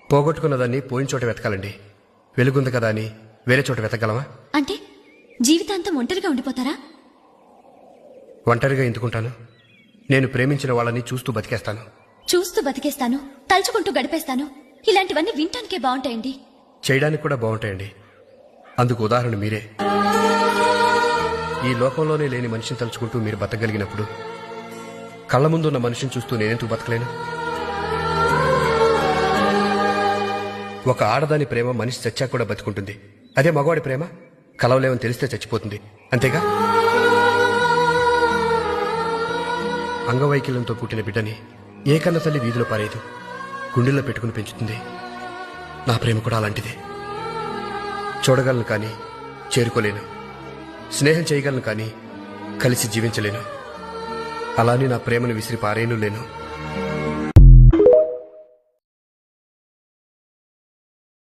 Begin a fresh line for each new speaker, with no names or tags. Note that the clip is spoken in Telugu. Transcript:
పోగొట్టుకున్న దాన్ని పోయిన చోట వెతకాలండి. వెలుగుంది కదా అని వేరే చోట వెతకగలమా?
అంటే జీవితాంతం ఒంటరిగా ఉండిపోతారా?
ఒంటరిగా ఎందుకుంటాను? నేను ప్రేమించిన వాళ్ళని చూస్తూ బతికేస్తాను.
చూస్తూ బతికేస్తాను, తలుచుకుంటూ గడిపేస్తాను, ఇలాంటివన్నీ వింటానికే బాగుంటాయండి.
చేయడానికి కూడా బాగుంటాయండి. అందుకు ఉదాహరణ మీరే. ఈ లోకంలోనే లేని మనిషిని తలుచుకుంటూ మీరు బతకగలిగినప్పుడు కళ్ళ ముందున్న మనిషిని చూస్తూ నేనెందుకు బతకలేను? ఒక ఆడదాని ప్రేమ మనిషి చచ్చాక కూడా బతుకుంటుంది. అదే మగవాడి ప్రేమ కలవలేమని తెలిస్తే చచ్చిపోతుంది. అంతేగా? అంగవైకల్యంతో పుట్టిన బిడ్డని ఏ కన్న తల్లి వీధిలో పారేదు, గుండెల్లో పెట్టుకుని పెంచుతుంది. నా ప్రేమ కూడా అలాంటిదే. చూడగలను కానీ చేరుకోలేను, స్నేహం చేయగలను కానీ కలిసి జీవించలేను. అలానే నా ప్రేమను విసిరి పారేను లేను.